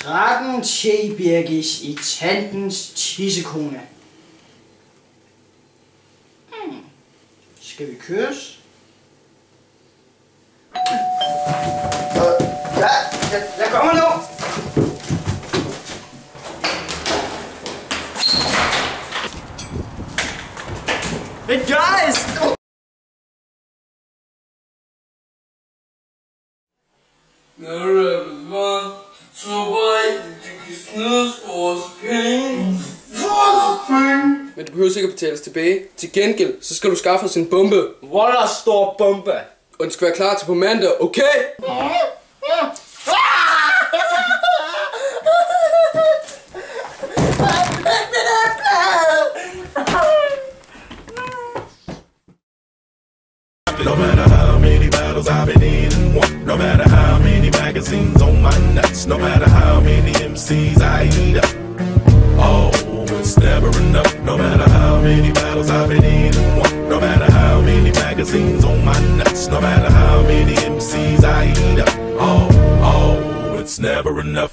13 tebirkis i tantens tissekone. Skal vi køres? Ja, jeg kommer nu. Hey guys! Men du behøver ikke at betales tilbage. Til gengæld, så skal du skaffe os en bombe. Hvor der står bombe? Og den skal være klar til på mandag, okay? No matter how many battles I've been in and won, no matter how many magazines on my nuts, no matter how many MCs I eat up, oh, it's never enough. No matter how many battles I've been in and won, no matter how many magazines on my nuts, no matter how many MCs I eat up, oh, it's never enough.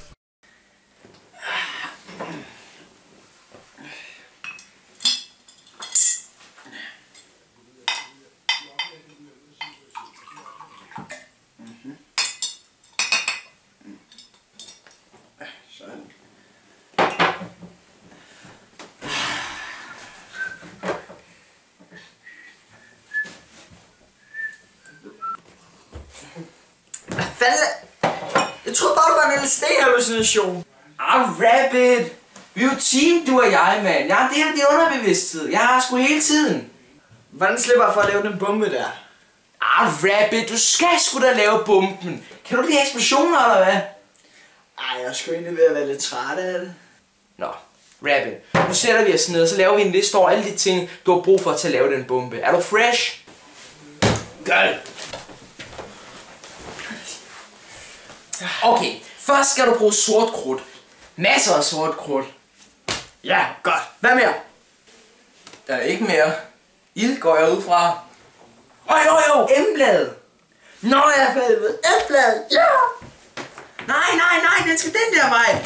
Hvad fanden? Jeg troede bare, det var en LSD-hallucination. Rabbit! Vi er jo team, du og jeg, mand. Jeg har en del af din underbevidsthed. Jeg har sgu hele tiden. Hvordan slipper jeg for at lave den bombe der? Rabbit, du skal sgu da lave bomben. Kan du lide eksplosioner, eller hvad? Ej, jeg er sgu egentlig ved at være lidt træt af det. Nå, Rabbit. Nu sætter vi os ned, og så laver vi en liste over alle de ting, du har brug for til at lave den bombe. Er du fresh? Gør det. Okay, først skal du bruge sort krudt. Masser af sort krudt. Ja, godt. Hvad mere? Der er ikke mere. Ild går jeg ud fra. Jo, M-bladet. Nå, jeg er færdig med M-bladet. Ja! Nej, den skal den der vej.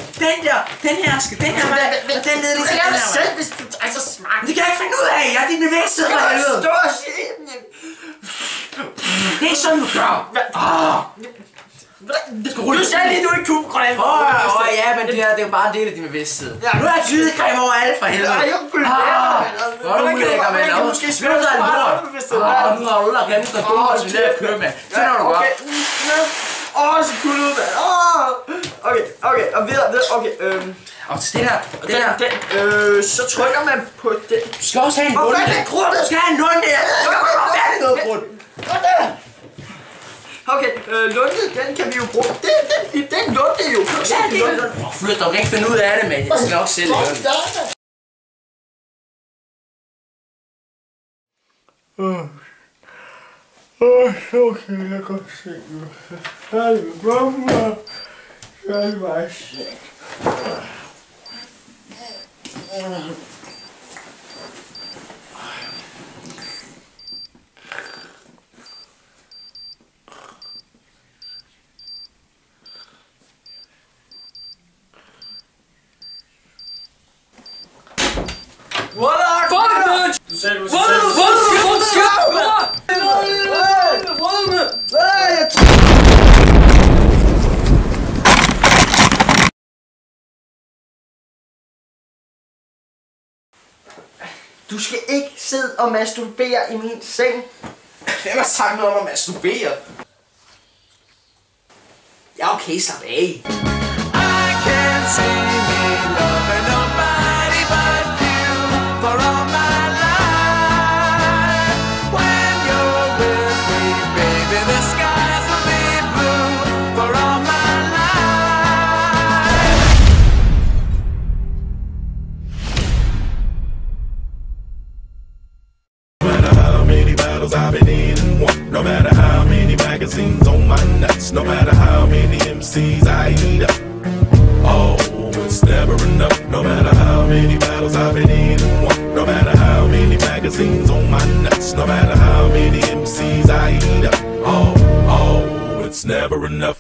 Den her skal den her vej. Og den nede, det skal den her vej. Hvis du er så smart. Det kan jeg ikke finde ud af. Jeg er din bevidsthed for helvede. Stå og sige. Det er ikke sådan, du gør. Du sagde lige, du ikke kunne grøn. Ja, men det er jo bare en del af din bevidsthed. Ja, nu er jeg glidecreme over alt for helvede. Nej, jeg hvor er du ulækker, mand. Nu skal jeg svømme dig en bord. Nu har du da glemt dig dumme, som vi lader køre med. Så når du gør. Så cool ud, mand. Okay, og videre. Okay, og til det her. Så trykker man på den. Du skal også have en lunde. Hvor fanden er krudtet? Du skal have en lunde der. Hvor fanden er noget krudt? Okay, lunde, den kan vi jo bruge. Den lunde jo. Flyt, du kan ikke finde ud af det, mand. Jeg skal nok selv gøre det. Okay, jeg kan se nu. Så er det med bomben, og så er det bare sæt. What are fuck, bitch? Du sagde, du Du skal ikke sidde og masturbere i min seng. Hvem har sagt noget om at masturbere? Ja, okay, slap af. I've been in and won, no matter how many magazines on my nuts, no matter how many MCs I eat up, oh, it's never enough. No matter how many battles I've been in and won, no matter how many magazines on my nuts, no matter how many MCs I eat up, oh, it's never enough.